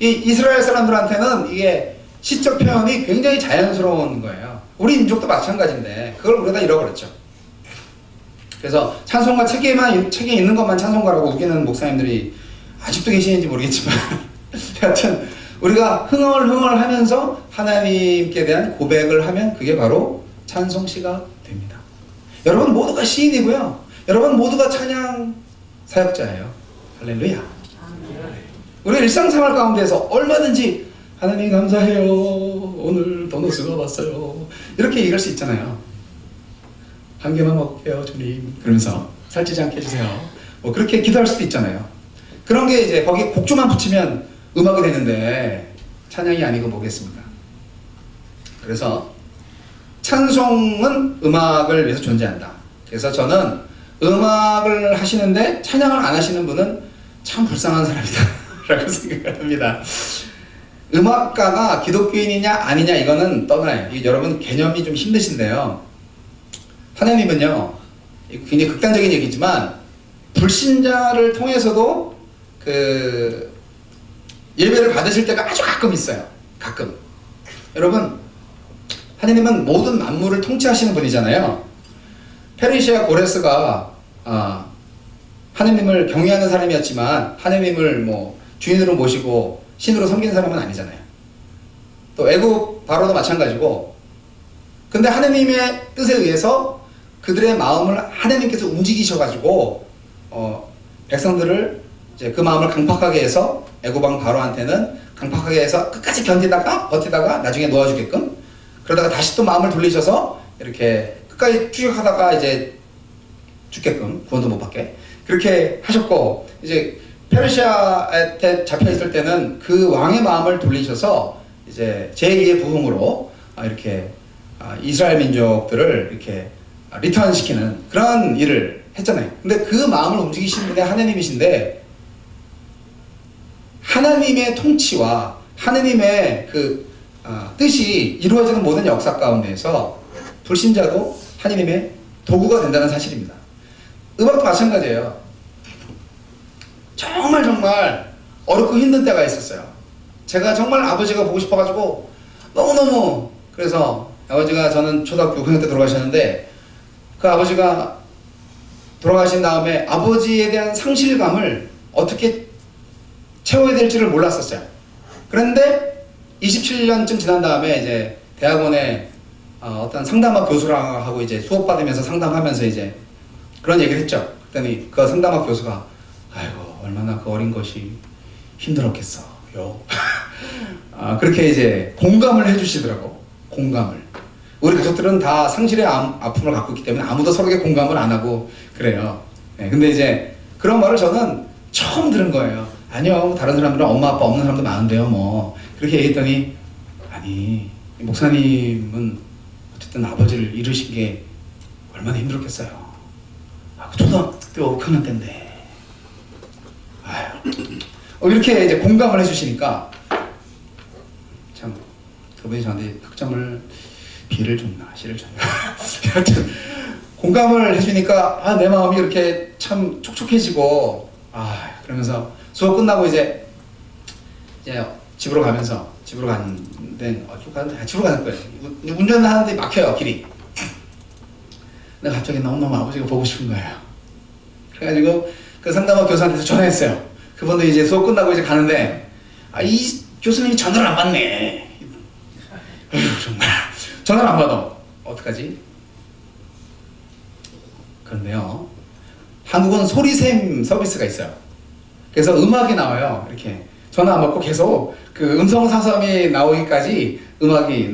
이 이스라엘 사람들한테는 이게 시적 표현이 굉장히 자연스러운 거예요. 우리 민족도 마찬가지인데 그걸 우리가 잃어버렸죠. 그래서 찬송가 책에 있는 것만 찬송가라고 우기는 목사님들이 아직도 계시는지 모르겠지만 하여튼 우리가 흥얼흥얼 하면서 하나님께 대한 고백을 하면 그게 바로 찬송시가 됩니다. 여러분 모두가 시인이고요. 여러분 모두가 찬양 사역자예요. 할렐루야. 우리 일상생활 가운데서 얼마든지 하나님 감사해요. 오늘 도넛을 먹었어요. 이렇게 얘기할 수 있잖아요. 한 개만 먹을게요 주님. 그러면서 살찌지 않게 해주세요. 뭐 그렇게 기도할 수도 있잖아요. 그런 게 이제 거기 곡조만 붙이면 음악이 되는데 찬양이 아니고 뭐겠습니까? 그래서 찬송은 음악을 위해서 존재한다. 그래서 저는 음악을 하시는데 찬양을 안 하시는 분은 참 불쌍한 사람이다 라고 생각을 합니다. 음악가가 기독교인이냐 아니냐 이거는 떠나요. 여러분 개념이 좀 힘드신데요. 하나님은요 굉장히 극단적인 얘기지만 불신자를 통해서도 그 예배를 받으실 때가 아주 가끔 있어요. 가끔. 여러분 하나님은 모든 만물을 통치하시는 분이잖아요. 페르시아 고레스가 하나님을 경외하는 사람이었지만 하나님을 뭐 주인으로 모시고 신으로 섬기는 사람은 아니잖아요. 또 애굽 바로도 마찬가지고. 근데 하나님의 뜻에 의해서 그들의 마음을 하나님께서 움직이셔가지고 백성들을 이제 그 마음을 강팍하게 해서 애굽왕 바로한테는 강팍하게 해서 끝까지 견디다가 버티다가 나중에 놓아주게끔, 그러다가 다시 또 마음을 돌리셔서 이렇게 끝까지 추격하다가 이제 죽게끔, 구원도 못 받게 그렇게 하셨고, 이제 페르시아에 잡혀 있을 때는 그 왕의 마음을 돌리셔서 이제 제2의 부흥으로 이렇게 이스라엘 민족들을 이렇게 리턴시키는 그런 일을 했잖아요. 근데 그 마음을 움직이신 분이 하나님이신데, 하나님의 통치와 하나님의 그 뜻이 이루어지는 모든 역사 가운데에서 불신자도 하나님의 도구가 된다는 사실입니다. 음악도 마찬가지예요. 정말 어렵고 힘든 때가 있었어요. 제가 정말 아버지가 보고 싶어가지고 너무너무, 그래서 아버지가, 저는 초등학교 6학년 때 돌아가셨는데, 그 아버지가 돌아가신 다음에 아버지에 대한 상실감을 어떻게 채워야 될지를 몰랐었어요. 그런데 27년쯤 지난 다음에 이제 대학원에 어떤 상담학 교수랑 하고 이제 수업 받으면서 상담하면서 이제 그런 얘기를 했죠. 그랬더니 그 상담학 교수가, 아이고 얼마나 그 어린 것이 힘들었겠어요. 그렇게 이제 공감을 해주시더라고. 공감을. 우리 가족들은 다 상실의 아픔을 갖고 있기 때문에 아무도 서로에게 공감을 안 하고 그래요. 네, 근데 이제 그런 말을 저는 처음 들은 거예요. 아니요, 다른 사람들은 엄마 아빠 없는 사람도 많은데요 뭐. 그렇게 얘기했더니, 아니 목사님은 어쨌든 아버지를 잃으신 게 얼마나 힘들었겠어요. 그 초등학교 때 5학년 때인데. 이렇게 이제 공감을 해주시니까, 참 그분이 저한테 학점을 B를 줬나 C를 줬나 하여튼 공감을 해주니까 내 마음이 이렇게 참 촉촉해지고, 그러면서 수업 끝나고 이제 집으로 가면서, 집으로 가는데 집으로 가는 거예요. 운전을 하는데 막혀요, 길이. 근데 갑자기 너무너무 아버지가 보고 싶은 거예요. 그래가지고 그 상담학 교수한테 전화했어요. 그분도 이제 수업 끝나고 이제 가는데, 이 교수님이 전화를 안 받네. 정말 전화를 안 받아. 어떡하지? 그런데요, 한국은 소리샘 서비스가 있어요. 그래서 음악이 나와요. 이렇게 전화 안 받고 계속 그 음성 사서함이 나오기까지 음악이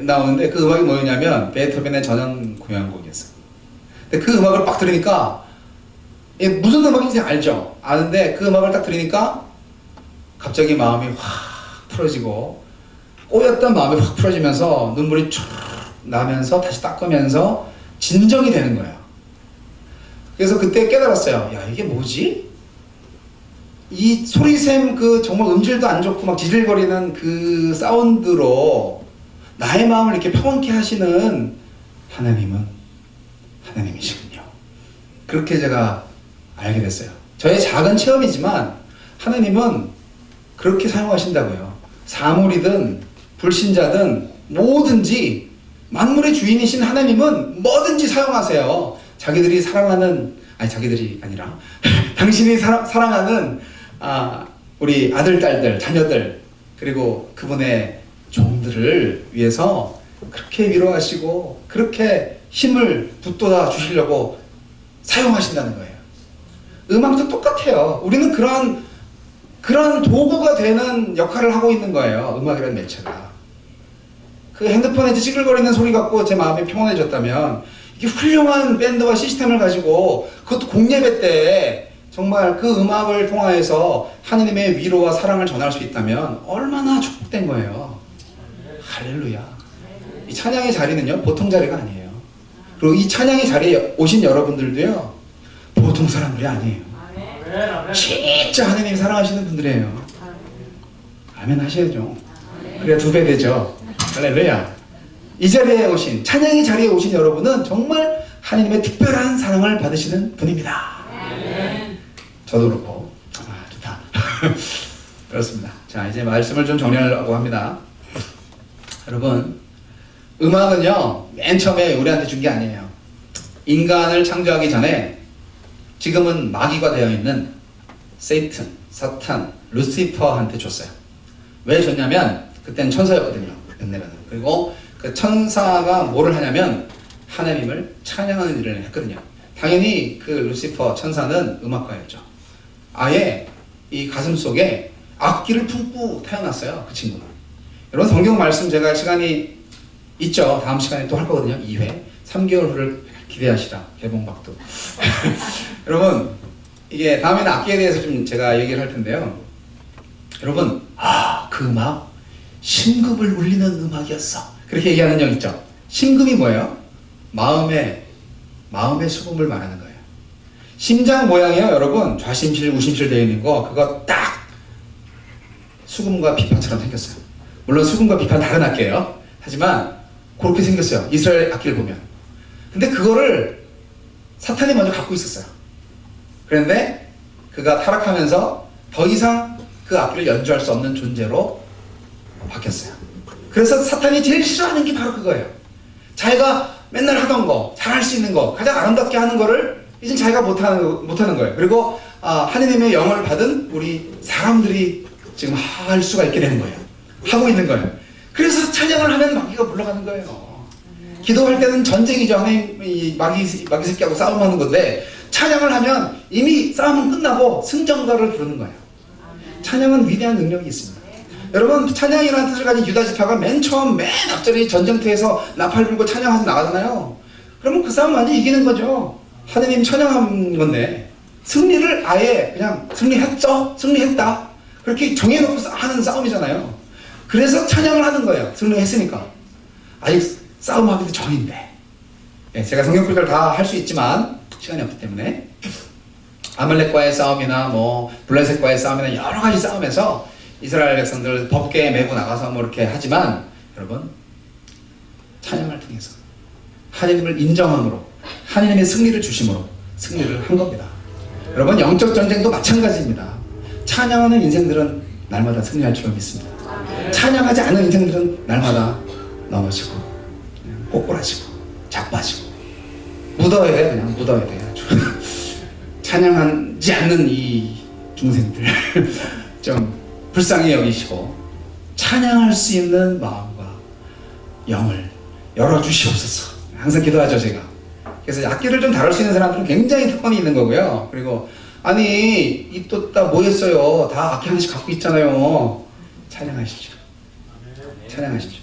나오는데, 그 음악이 뭐였냐면 베토벤의 전원 고향곡이었어요. 근데 그 음악을 막 들으니까, 무슨 음악인지 알죠? 아는데 그 음악을 딱 들으니까 갑자기 마음이 확 풀어지고, 꼬였던 마음이 확 풀어지면서 눈물이 쭉 나면서 다시 닦으면서 진정이 되는 거예요. 그래서 그때 깨달았어요. 야, 이게 뭐지? 이 소리샘, 그 정말 음질도 안 좋고 막 지질거리는 그 사운드로 나의 마음을 이렇게 평온케 하시는 하나님은 하나님이시군요. 그렇게 제가 알게 됐어요. 저의 작은 체험이지만 하나님은 그렇게 사용하신다고요. 사물이든 불신자든 뭐든지 만물의 주인이신 하나님은 뭐든지 사용하세요. 자기들이 사랑하는, 자기들이 아니라 당신이 사랑하는 우리 아들, 딸들, 자녀들, 그리고 그분의 종들을 위해서 그렇게 위로하시고 그렇게 힘을 북돋아 주시려고 사용하신다는 거예요. 음악도 똑같아요. 우리는 그런 도구가 되는 역할을 하고 있는 거예요. 음악이라는 매체가. 그 핸드폰에 찌글거리는 소리 갖고 제 마음이 평온해졌다면, 이게 훌륭한 밴드와 시스템을 가지고, 그것도 공예배 때 정말 그 음악을 통하여서 하느님의 위로와 사랑을 전할 수 있다면 얼마나 축복된 거예요. 할렐루야. 이 찬양의 자리는요, 보통 자리가 아니에요. 그리고 이 찬양의 자리에 오신 여러분들도요, 보통 사람들이 아니에요. 진짜 하느님 사랑하시는 분들이에요. 아멘 하셔야죠. 그래야 2배 되죠. 할렐루야. 이 자리에 오신, 찬양의 자리에 오신 여러분은 정말 하느님의 특별한 사랑을 받으시는 분입니다. 저도 그렇고. 좋다. 그렇습니다. 자, 이제 말씀을 좀 정리하려고 합니다. 여러분, 음악은요, 맨 처음에 우리한테 준 게 아니에요. 인간을 창조하기 전에 지금은 마귀가 되어 있는 세이튼, 사탄, 루시퍼한테 줬어요. 왜 줬냐면 그때는 천사였거든요. 그리고 그 천사가 뭐를 하냐면 하나님을 찬양하는 일을 했거든요. 당연히 그 루시퍼 천사는 음악가였죠. 아예 이 가슴 속에 악기를 품고 태어났어요. 그 친구는. 여러분, 성경 말씀 제가 시간이 있죠. 다음 시간에 또 할 거거든요. 2회. 3개월 후를 기대하시라. 개봉박도. 여러분, 이게 다음에는 악기에 대해서 좀 제가 얘기를 할 텐데요. 여러분, 그 음악 심금을 울리는 음악이었어. 그렇게 얘기하는 형 있죠. 심금이 뭐예요? 마음의 수금을 말하는 거예요. 심장 모양이요, 여러분. 좌심실, 우심실 되어 있는 거, 그거 딱 수금과 비판처럼 생겼어요. 물론 수금과 비판 다른 악기예요. 하지만 그렇게 생겼어요. 이스라엘 악기를 보면. 근데 그거를 사탄이 먼저 갖고 있었어요. 그런데 그가 타락하면서 더 이상 그 악기를 연주할 수 없는 존재로 바뀌었어요. 그래서 사탄이 제일 싫어하는 게 바로 그거예요. 자기가 맨날 하던 거, 잘할 수 있는 거, 가장 아름답게 하는 거를 이제 자기가 못하는 거예요. 그리고 하느님의 영을 받은 우리 사람들이 지금 할 수가 있게 되는 거예요. 하고 있는 거예요. 그래서 찬양을 하면 마귀가 물러가는 거예요. 기도할 때는 전쟁이죠. 하나님 마귀 새끼하고 싸움하는 건데, 찬양을 하면 이미 싸움은 끝나고 승전가를 부르는 거예요. 찬양은 위대한 능력이 있습니다. 여러분, 찬양이라는 뜻을 가진 유다 지파가 맨 처음 맨 앞자리 전쟁터에서 나팔 불고 찬양해서 나가잖아요. 그러면 그 싸움 완전히 이기는 거죠. 하느님 찬양한 건데 승리를 아예 그냥 승리했죠? 승리했다. 그렇게 정해놓고 하는 싸움이잖아요. 그래서 찬양을 하는 거예요. 승리했으니까. 아직 싸움하기도 전인데. 네, 제가 성경 구절 다 할 수 있지만 시간이 없기 때문에 아말렉과의 싸움이나 블레셋과의 싸움이나 여러 가지 싸움에서 이스라엘 백성들 법궤에 메고 나가서 이렇게 하지만, 여러분, 찬양을 통해서 하나님을 인정함으로 하나님의 승리를 주심으로 승리를 한 겁니다. 여러분, 영적 전쟁도 마찬가지입니다. 찬양하는 인생들은 날마다 승리할 줄 믿습니다. 찬양하지 않은 인생들은 날마다 넘어지고 꼬꾸라지고 자빠지고 묻어야 돼. 그냥 묻어야 돼. 찬양하지 않는 이 중생들 좀 불쌍히 여기시고 찬양할 수 있는 마음과 영을 열어주시옵소서. 항상 기도하죠, 제가. 그래서 악기를 좀 다룰 수 있는 사람들은 굉장히 특권이 있는 거고요. 그리고 아니 이 또 다 뭐 했어요? 다 악기 하나씩 갖고 있잖아요. 찬양하십시오. 찬양하십시오.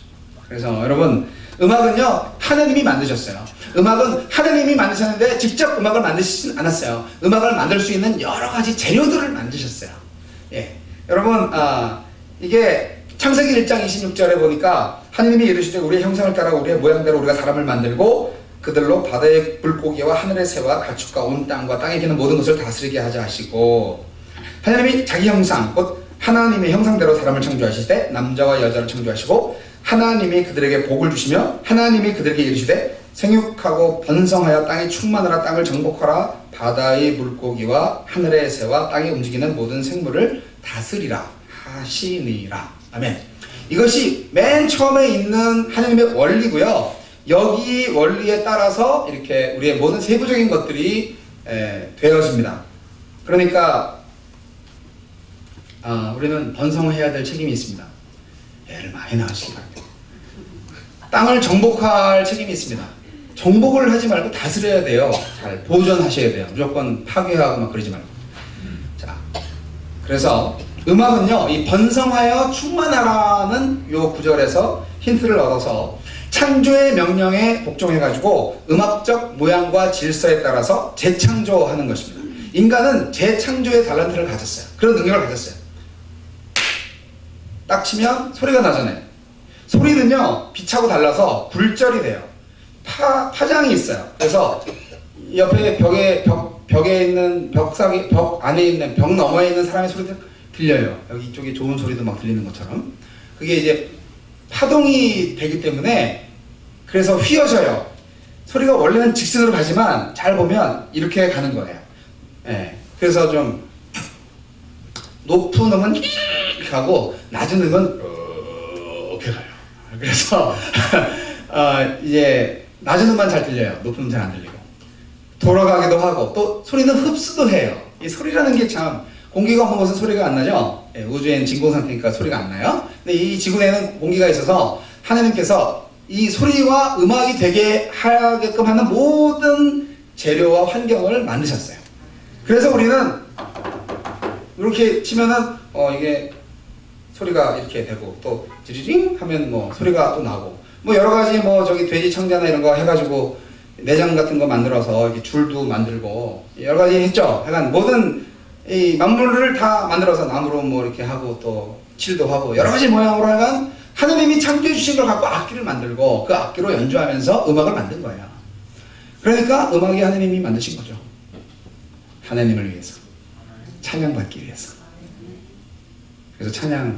그래서 여러분, 음악은요 하나님이 만드셨어요. 음악은 하나님이 만드셨는데 직접 음악을 만드시진 않았어요. 음악을 만들 수 있는 여러 가지 재료들을 만드셨어요. 예, 여러분, 이게 창세기 1장 26절에 보니까 하나님이 이르시되 우리의 형상을 따라 우리의 모양대로 우리가 사람을 만들고 그들로 바다의 물고기와 하늘의 새와 가축과 온 땅과 땅에 기는 모든 것을 다스리게 하자 하시고, 하나님이 자기 형상 곧 하나님의 형상대로 사람을 창조하시되 남자와 여자를 창조하시고 하나님이 그들에게 복을 주시며 하나님이 그들에게 이르시되 생육하고 번성하여 땅에 충만하라 땅을 정복하라 바다의 물고기와 하늘의 새와 땅에 움직이는 모든 생물을 다스리라 하시니라. 아멘. 이것이 맨 처음에 있는 하나님의 원리고요. 여기 원리에 따라서 이렇게 우리의 모든 세부적인 것들이 되어집니다. 그러니까 우리는 번성해야 될 책임이 있습니다. 애를 많이 낳으시기 바랍니다. 땅을 정복할 책임이 있습니다. 정복을 하지 말고 다스려야 돼요. 잘 보존하셔야 돼요. 무조건 파괴하고 막 그러지 말고. 자, 그래서 음악은요, 이 번성하여 충만하라는 요 구절에서 힌트를 얻어서 창조의 명령에 복종해가지고 음악적 모양과 질서에 따라서 재창조하는 것입니다. 인간은 재창조의 달란트를 가졌어요. 그런 능력을 가졌어요. 딱 치면 소리가 나잖아요. 소리는요 빛하고 달라서 굴절이 돼요. 파장이 있어요. 그래서 옆에 벽에 있는 벽 안에 있는 벽 너머에 있는 사람의 소리도 들려요. 여기 이쪽에 좋은 소리도 막 들리는 것처럼. 그게 이제 파동이 되기 때문에 그래서 휘어져요. 소리가 원래는 직선으로 가지만 잘 보면 이렇게 가는 거예요. 예. 그래서 좀 높은 음은 이렇게 가고 낮은 음은 이렇게 가요. 그래서 이제 낮은 음만 잘 들려요. 높은 음 잘 안 들리고. 돌아가기도 하고 또 소리는 흡수도 해요. 이 소리라는 게 참, 공기가 없는 곳은 소리가 안 나죠. 예, 우주엔 진공 상태니까 소리가 안 나요. 근데 이 지구내에는 공기가 있어서 하나님께서 이 소리와 음악이 되게 하게끔 하는 모든 재료와 환경을 만드셨어요. 그래서 우리는 이렇게 치면은 이게 소리가 이렇게 되고 또 지리링 하면 소리가 또 나고 여러 가지 저기 돼지 청자나 이런 거 해가지고 내장 같은 거 만들어서 이렇게 줄도 만들고 여러 가지 했죠. 약간 모든 이 만물을 다 만들어서 나무로 뭐 이렇게 하고 또 칠도 하고 여러 가지 모양으로 하여간 하느님이 창조해 주신 걸 갖고 악기를 만들고 그 악기로 연주하면서 음악을 만든 거예요. 그러니까 음악이 하느님이 만드신 거죠. 하느님을 위해서, 찬양받기 위해서. 그래서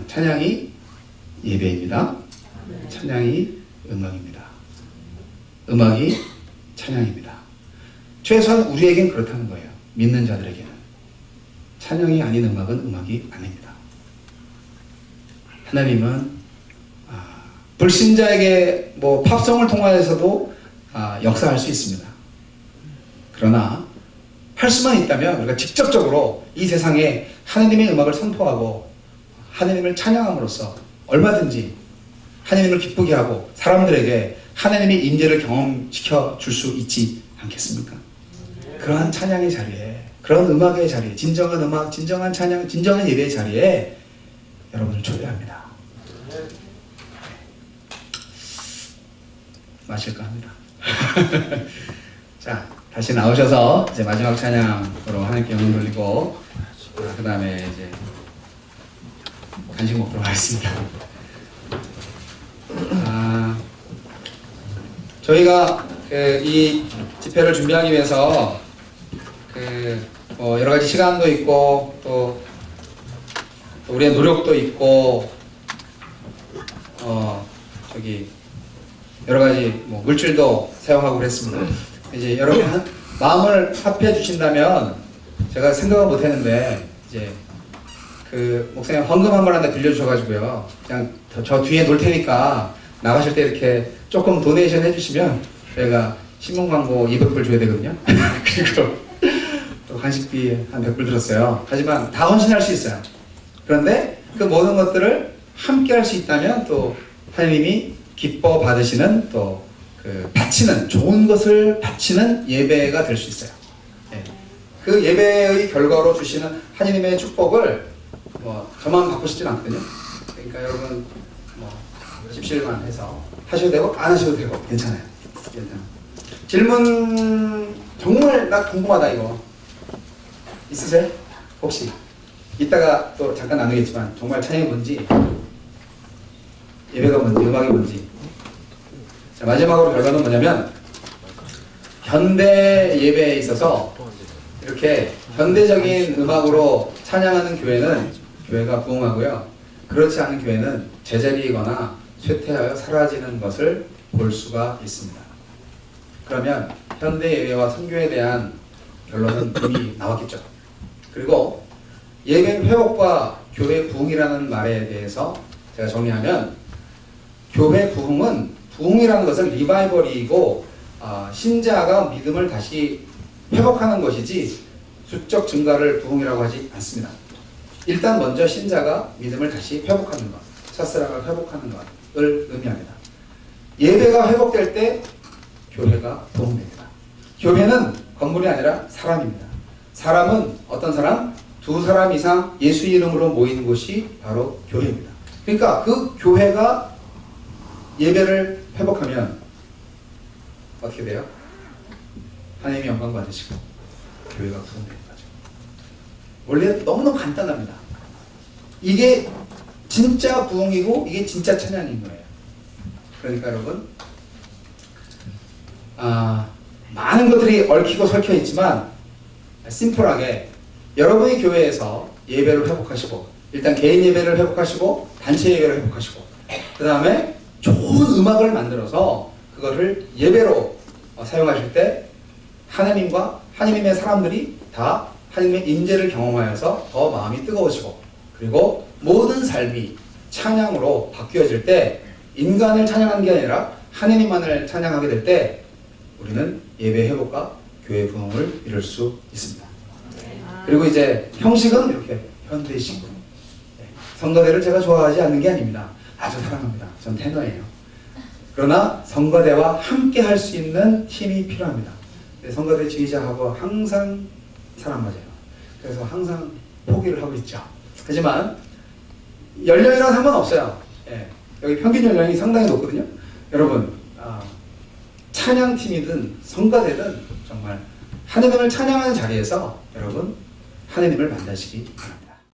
찬양이 예배입니다. 찬양이 음악입니다. 음악이 찬양입니다. 최소한 우리에겐 그렇다는 거예요. 믿는 자들에게는. 찬양이 아닌 음악은 음악이 아닙니다. 하나님은 불신자에게 뭐 팝송을 통하여서도 역사할 수 있습니다. 그러나 할 수만 있다면 우리가 직접적으로 이 세상에 하나님의 음악을 선포하고 하나님을 찬양함으로써 얼마든지 하나님을 기쁘게 하고 사람들에게 하나님의 임재를 경험시켜 줄 수 있지 않겠습니까? 그러한 찬양의 자리에, 그런 음악의 자리에, 진정한 음악, 진정한 찬양, 진정한 예배의 자리에 여러분을 초대합니다. 마실까 합니다. 자, 다시 나오셔서 이제 마지막 찬양으로 하나님께 영광 돌리고 그 다음에 이제 간식 먹도록 하겠습니다. 저희가 이 집회를 준비하기 위해서 여러 가지 시간도 있고 또 우리의 노력도 있고 여러 가지 물질도 사용하고 그랬습니다. 이제 여러분 마음을 합해 주신다면 제가 생각을 못 했는데 이제 목사님 헌금 한 번 하나 빌려주셔가지고요. 그냥 저 뒤에 놓을 테니까 나가실 때 이렇게 조금 도네이션 해주시면 저희가 신문 광고 200불 줘야 되거든요. 그리고 또 간식비 한 100불 들었어요. 하지만 다 헌신할 수 있어요. 그런데 그 모든 것들을 함께 할 수 있다면 또 하나님이 기뻐 받으시는 또 바치는 좋은 것을 바치는 예배가 될 수 있어요. 예. 그 예배의 결과로 주시는 하나님의 축복을 저만 받고 싶지는 않거든요. 그러니까 여러분 집실만 해서 하셔도 되고 안 하셔도 되고 괜찮아요. 질문 정말 나 궁금하다 이거 있으세요? 혹시 이따가 또 잠깐 나누겠지만 정말 찬양이 뭔지 예배가 뭔지 음악이 뭔지. 자, 마지막으로 결과는 뭐냐면 현대 예배에 있어서 이렇게 현대적인 음악으로 찬양하는 교회가 부흥하고요. 그렇지 않은 교회는 제자리이거나 쇠퇴하여 사라지는 것을 볼 수가 있습니다. 그러면 현대 예배와 선교에 대한 결론은 이미 나왔겠죠. 그리고 예배 회복과 교회 부흥이라는 말에 대해서 제가 정리하면 교회 부흥이라는 것은 리바이벌이고 신자가 믿음을 다시 회복하는 것이지 수적 증가를 부흥이라고 하지 않습니다. 일단 먼저 신자가 믿음을 다시 회복하는 것, 첫사랑을 회복하는 것을 의미합니다. 예배가 회복될 때 교회가 부흥됩니다. 교회는 건물이 아니라 사람입니다. 사람은 어떤 사람? 2사람 이상 예수 이름으로 모이는 곳이 바로 교회입니다. 그러니까 그 교회가 예배를 회복하면 어떻게 돼요? 하나님이 영광 받으시고 교회가 부흥되는 거죠. 원래 너무너무 간단합니다. 이게 진짜 부흥이고 이게 진짜 찬양인 거예요. 그러니까 여러분 많은 것들이 얽히고 설켜 있지만 심플하게 여러분의 교회에서 예배를 회복하시고 일단 개인 예배를 회복하시고 단체 예배를 회복하시고 그 다음에 좋은 음악을 만들어서 그거를 예배로 사용하실 때 하나님과 하나님의 사람들이 다 하나님의 임재를 경험하여서 더 마음이 뜨거워지고 그리고 모든 삶이 찬양으로 바뀌어질 때 인간을 찬양하는 게 아니라 하나님만을 찬양하게 될 때 우리는 예배 회복과 교회 부흥을 이룰 수 있습니다. 그리고 이제 형식은 이렇게 현대식으로 성가대를 제가 좋아하지 않는 게 아닙니다. 아주 사랑합니다. 전 테너예요. 그러나 성가대와 함께 할 수 있는 팀이 필요합니다. 성가대 지휘자하고 항상 사람 맞아요. 그래서 항상 포기를 하고 있죠. 하지만 연령이랑 상관없어요. 예. 여기 평균 연령이 상당히 높거든요. 여러분 찬양팀이든 성가대든 정말 하느님을 찬양하는 자리에서 여러분 하느님을 만나시기 바랍니다.